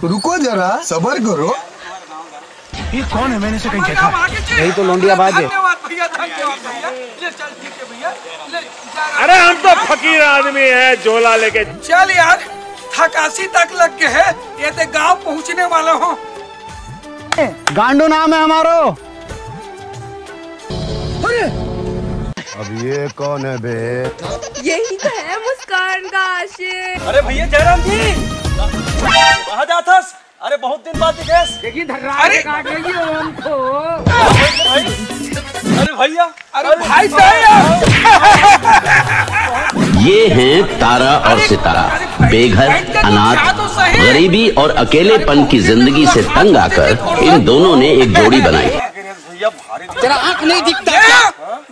रुको जरा, सबर करो। ये कौन है? मैंने इसे कहीं देखा है। यही तो लौंडियाबाज है। अरे हम तो फकीर आदमी है, झोला लेके। चल यार, थकासी तक लग के है, ये तो गांव पहुंचने वाला हूँ। गांडू नाम है हमारो। अब ये कौन है बे? यही तो है मुस्कान का आशिक। अरे भैया जयराम जी, कहाँ जाता? अरे बहुत दिन बाद दिखे। देखिए अरे काट रही हो हमको। अरे भैया, अरे भाई ये हैं तारा और सितारा, बेघर, अनाथ, गरीबी और अकेलेपन की जिंदगी से तंग आकर इन दोनों ने एक जोड़ी बनाई। भैया भारी तेरा आँख नहीं दिखता।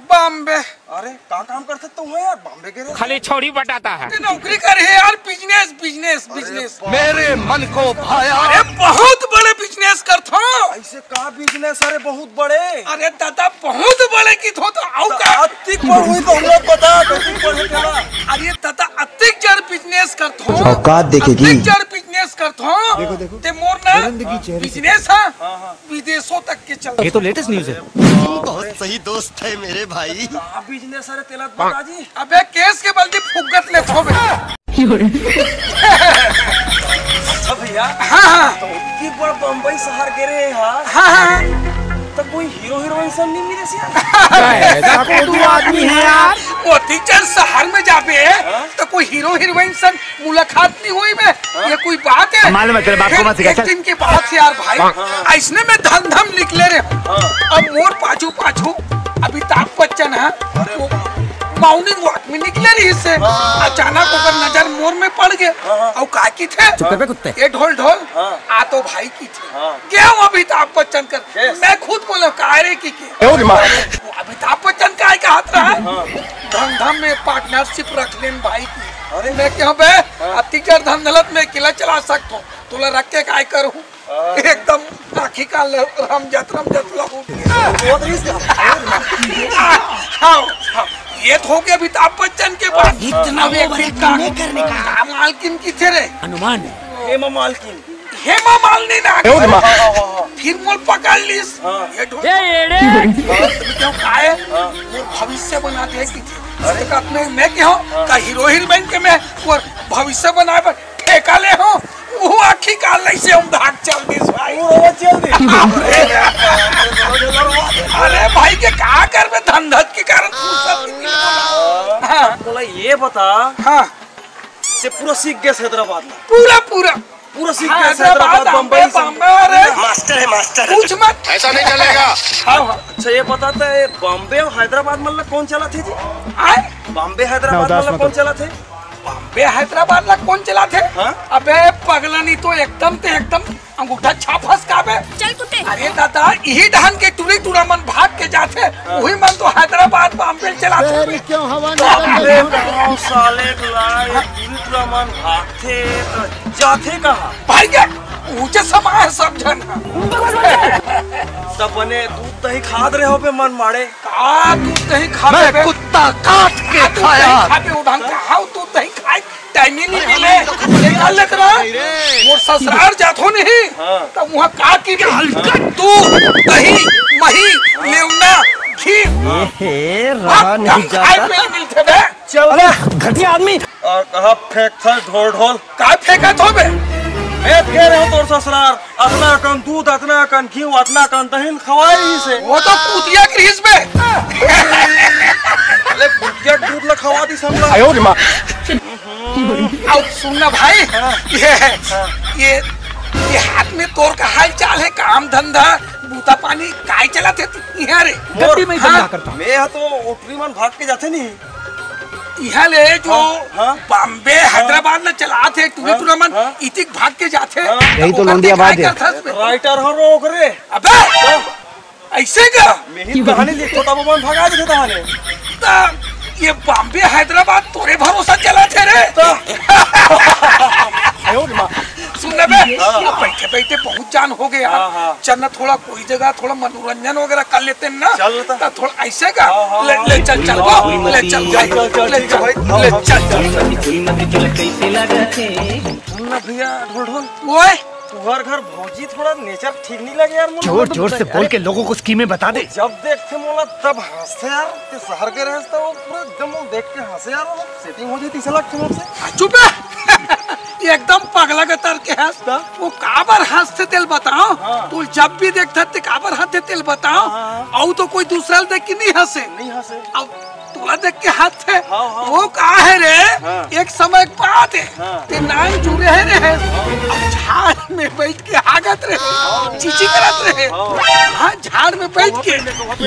बॉम्बे। अरे क्या काम कर सकता हूँ यार, बॉम्बे के खाली छोड़ी बटाता है। नौकरी कर है यार, बिजनेस बिजनेस बिजनेस। मेरे मन को भाया। अरे बहुत बड़े बिजनेस करता हूँ। ऐसे का बिजनेस? अरे बहुत बड़े। अरे दादा बहुत बड़े की तो आओ का अतिक पर हुई तो हम लोग बता। अरे दादा अतिक जड़ बिजनेस करता हूँ। औकात देखेगी। अतिक जड़ बिजनेस करता हूँ। देखो देखो। ते मोर ना बिजनेस है, विदेशों तक के चल। ये तो लेटेस्ट न्यूज है। बहुत सही दोस्त है मेरे भाई। बिजनेस अरे तेला बता जी। अबे केस के बल्दी फुगत ले थोबे। अच्छा भैया, हाँ तो इतनी बड़ बम्बई शहर गे रहे यार, हाँ। तो कोई हीरो हीरोइन सब नहीं मिले यार? तू आदमी है यार। वो टीचर शहर में जाबे तो कोई हीरो हीरोइन से मुलाकात नहीं हुई में, ये कोई बात है? मालूम है तेरे बाप को मत सिखा। एक दिन की बात है यार भाई, ऐसने में धम धम निकले रे। अब मोर पाछू पाछू अमिताभ बच्चन है, वो मॉर्निंग वॉक में निकले रही इससे। अचानक ओकर नजर मोर में पड़ गए और का की थे? कुत्ते। ये ढोल ढोल आ तो भाई की थे। क्या वो अमिताभ बच्चन कर? मैं खुद बोला कायरे की अमिताभ बच्चन का हाथ रहा धम धम में पार्टनरशिप रख लेन भाई की। अरे मैं क्या बे अतिकर धन दौलत में अकेला चला सकता हूँ, तुला रख के काय करूँ? एकदम आखी का रमजत लगू। ये तो हो गया अमिताभ बच्चन के बाद। इतना करने का मालकिन की थे रे? अनुमान हेमा मालकिन। हेमा मालिनी ना फिर मोल पकड़ लीस। ये क्यों खाए? भविष्य बना दे की थी। अरे मैं क्या हूँ का हीरो हीरोइन के मैं भविष्य बनाए पर ठेका ले हूँ। वो आखी काल से हम भाग चल दी भाई। अरे भाई के कहा कर में धंधत के कारण बोला ये बता। हाँ से पूरा सीख गया हैदराबाद में। पूरा पूरा पूरा सीख गया हैदराबाद बम्बई। मास्टर है मास्टर। कुछ मत, ऐसा नहीं चलेगा। अच्छा ये बताता है बॉम्बे और हैदराबाद मतलब कौन चला थे जी? बॉम्बे हैदराबाद मतलब कौन चला थे? बॉम्बे हैदराबाद ला कौन चला थे? अबे पगलनी तो एकदम अंगूठा छाप फंस का बे। चल कुत्ते। अरे दादा यही ढंग के टूरी टूरा मन भाग के जाते, वही मन तो हैदराबाद बॉम्बे चला थे। क्यों हवा साले टूरा मन भागते तो जाते कहाँ? भाई के ऊंचे समाज सब जन तब बने दूध दही खाद रहे हो पे मन मारे का दूध दही खा बे। कुत्ता काट के खाया। खाबे उधर खाओ दूध दही खाए टाइम ही नहीं मिले। निकाल लेकर मोर ससुराल जातो नहीं तब वहाँ का की दूध दही मही लेवना घी रहा नहीं जाता। मिलते बे। चल घटिया आदमी। और कहा फेंक ढोल ढोल का फेंका तो बे? मैं कह रहा हूँ तोर ससुराल अतना कन दूध अतना कन घी अतना कन दही खवाई ही से। वो तो कुतिया ग्रीस में। अरे कुतिया दूध ला खवा दी समझा। अब सुनना भाई, ये हाथ में तोर का हाल चाल है, काम धंधा बूता पानी काय चला थे यहाँ रे? गड्डी में धंधा करता। मैं तो उठरी मन भाग के जाते नहीं यहाँ ले जो बॉम्बे हैदराबाद में चला थे टूरी टूर्नामेंट इतिक भाग के जाते। यही तो लौंडियाबाज है। राइटर हो रोक रे। अबे ऐसे क्या? मैं ही कहानी लिखता था वो मन भगा देते कहानी। ये बॉम्बे हैदराबाद तोरे भरोसा चला थे रे? सुनने में बैठे बैठे बहुत जान हो गया। चलना थोड़ा कोई जगह थोड़ा मनोरंजन वगैरह कर लेते ना, तो थोड़ा ऐसे का ले चल चल ले चल ले चल। भैया ढोल ढोल ओए तुहर घर भौजी थोड़ा नेचर ठीक नहीं लगे यार मोला। जोर जोर से बोल के लोगों को स्कीमें बता दे। जब देखते मोला तब हंसते यार ते शहर के रहते वो पूरा एकदम वो देख के हंसे यार वो सेटिंग हो जाती सलाह की मुझसे। चुप है एकदम पगला के तर के हंसता वो काबर हंसते तेल बताओ। तू जब भी देखता ते काबर हंसते तेल बताओ। और तो कोई दूसरा देख के नहीं हंसे। अब तोला देख के हाथ है वो कहा है रे एक समय बात है ते नाम जुड़े है रे अब झाड़ में बैठ के हागत रहे चीची करत रहे। हाँ झाड़ में बैठ के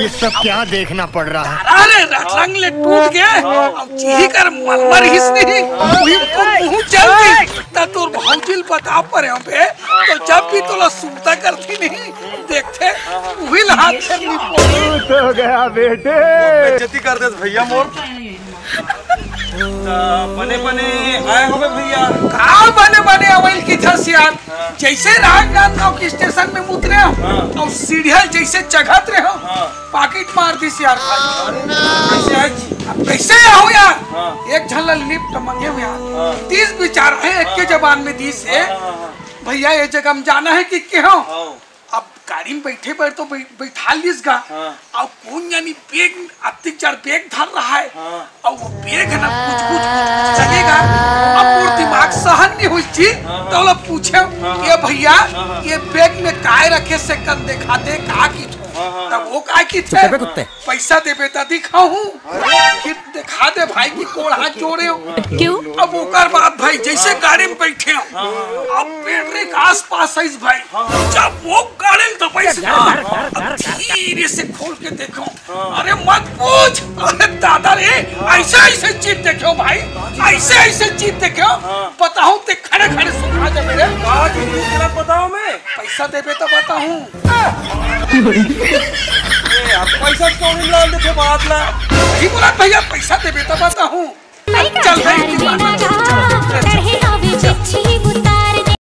ये सब क्या देखना पड़ रहा है। अरे रंग ले टूट गए अब चीही कर मलमर हिसनी मुंह चल गई ता तोर भौजिल बता परे पे तो जब भी तोला सुनता करती नहीं देखते वही हाथ से हो गया बेटे। बेइज्जती कर दे भैया मोर। बने बने आए हो भैया। कहाँ बने बने अवैल की थस यार। जैसे राजनांदगांव के स्टेशन में उतरे हो और सीढ़िया जैसे चढ़त रहे हो पाकिट मार दी यार। कैसे हो यार एक झल्ला लिफ्ट मंगे हुए यार 30 विचार है एक के जबान में दी से भैया ये जगह हम जाना है कि क्यों। अब गाड़ी में बैठे पर तो बैठा लीस गा और कौन यानी बैग अत्याचार बैग धर रहा है और वो बैग है ना कुछ लगेगा। अब पूरा दिमाग सहन नहीं हुई थी तो लोग पूछे ये भैया ये बैग में काय रखे से कर दिखाते कहा की तब वो काय की थे पैसा दे बेटा दिखाऊं फिर दिखा दे भाई की कोड़ हाथ जोड़े हो क्यों। अब ओकर बाद भाई जैसे गाड़ी में बैठे हो अब बैटरी के आस पास है भाई जब वो गाड़ी में तो पैसा धीरे से खोल के देखो अरे मत पूछ अरे दादा रे ऐसे ऐसे चीज देखो भाई ऐसे चीज देखो बताऊं ते खड़े खड़े सुना जा मेरे बताओ मैं पैसा देबे तो बताऊं पैसा क्यों नहीं ला देते बात ला बोला भैया पैसा देबे तो बताऊं चल भाई